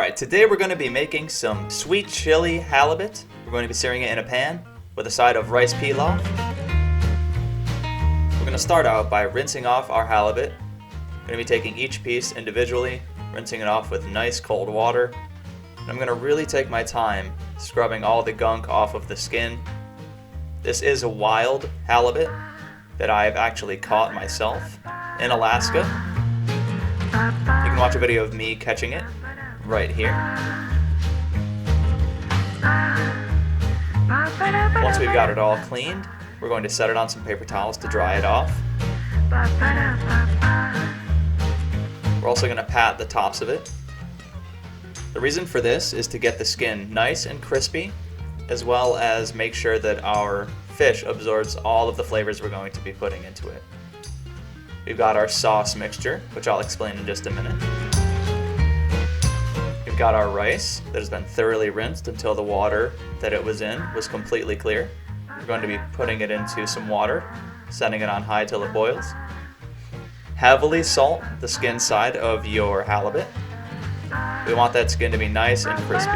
Alright, today we're going to be making some sweet chili halibut. We're going to be searing it in a pan with a side of rice pilaf. We're going to start out by rinsing off our halibut. We're going to be taking each piece individually, rinsing it off with nice cold water. And I'm going to really take my time scrubbing all the gunk off of the skin. This is a wild halibut that I've actually caught myself in Alaska. You can watch a video of me catching it right here. Once we've got it all cleaned, we're going to set it on some paper towels to dry it off. We're also going to pat the tops of it. The reason for this is to get the skin nice and crispy, as well as make sure that our fish absorbs all of the flavors we're going to be putting into it. We've got our sauce mixture, which I'll explain in just a minute. We've got our rice that has been thoroughly rinsed until the water that it was in was completely clear. We're going to be putting it into some water, setting it on high till it boils. Heavily salt the skin side of your halibut. We want that skin to be nice and crispy.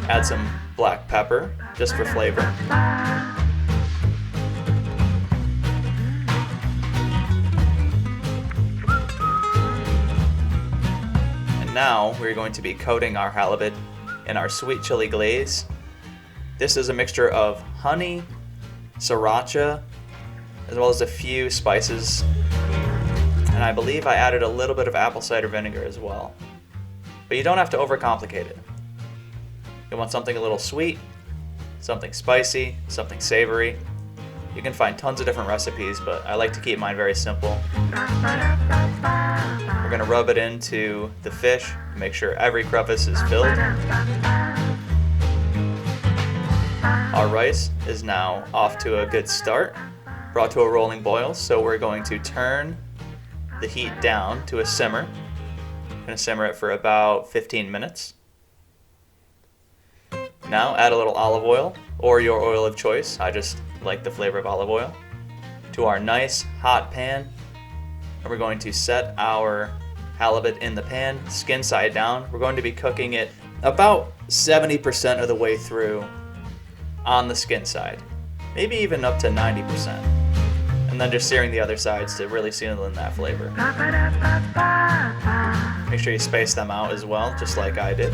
Add some black pepper just for flavor. Now we're going to be coating our halibut in our sweet chili glaze. This is a mixture of honey, sriracha, as well as a few spices. And I believe I added a little bit of apple cider vinegar as well. But you don't have to overcomplicate it. You want something a little sweet, something spicy, something savory. You can find tons of different recipes, but I like to keep mine very simple. We're going to rub it into the fish, make sure every crevice is filled. Our rice is now off to a good start, brought to a rolling boil, so we're going to turn the heat down to a simmer. I'm going to simmer it for about 15 minutes. Now add a little olive oil, or your oil of choice. I just like the flavor of olive oil, to our nice hot pan. And we're going to set our halibut in the pan, skin side down. We're going to be cooking it about 70% of the way through on the skin side, maybe even up to 90%. And then just searing the other sides to really seal in that flavor. Make sure you space them out as well, just like I did.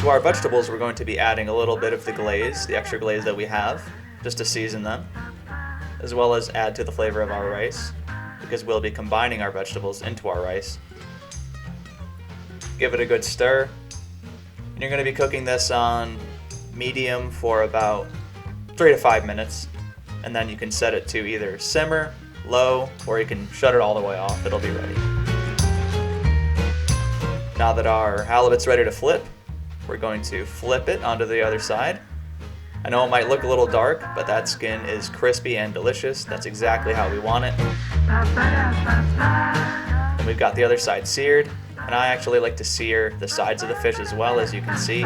To our vegetables, we're going to be adding a little bit of the glaze, the extra glaze that we have, just to season them, as well as add to the flavor of our rice, because we'll be combining our vegetables into our rice. Give it a good stir, and you're going to be cooking this on medium for about 3 to 5 minutes, and then you can set it to either simmer, low, or you can shut it all the way off. It'll be ready. Now that our halibut's ready to flip, we're going to flip it onto the other side. I know it might look a little dark, but that skin is crispy and delicious. That's exactly how we want it. And we've got the other side seared, and I actually like to sear the sides of the fish as well, as you can see.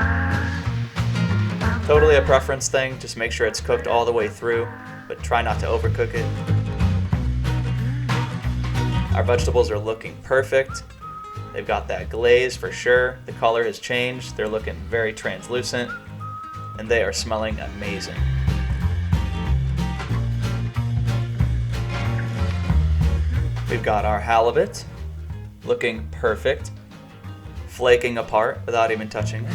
Totally a preference thing, just make sure it's cooked all the way through, but try not to overcook it. Our vegetables are looking perfect. They've got that glaze for sure. The color has changed. They're looking very translucent, and they are smelling amazing. We've got our halibut looking perfect, flaking apart without even touching it.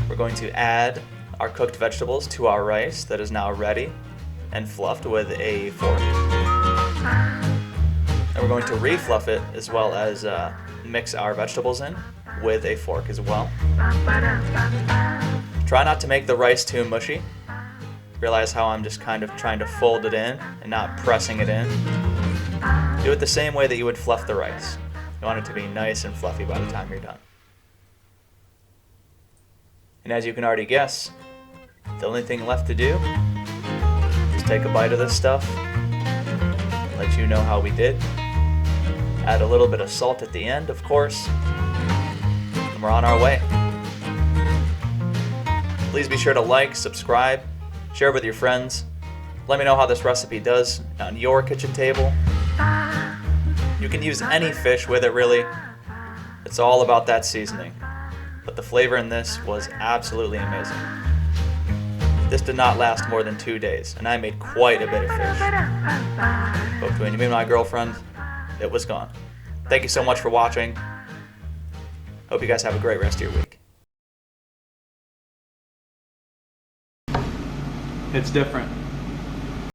We're going to add our cooked vegetables to our rice that is now ready and fluffed with a fork. And we're going to refluff it as well as mix our vegetables in with a fork as well. Try not to make the rice too mushy. Realize how I'm just kind of trying to fold it in and not pressing it in. Do it the same way that you would fluff the rice. You want it to be nice and fluffy by the time you're done. And as you can already guess, the only thing left to do is take a bite of this stuff, let you know how we did. Add a little bit of salt at the end, of course, and we're on our way. Please be sure to like, subscribe, share with your friends, Let me know how this recipe does on your kitchen table. You can use any fish with it, really. It's all about that seasoning. But the flavor in this was absolutely amazing. This did not last more than 2 days, and I made quite a bit of fish. But between me and my girlfriend, it was gone. Thank you so much for watching. Hope you guys have a great rest of your week. It's different.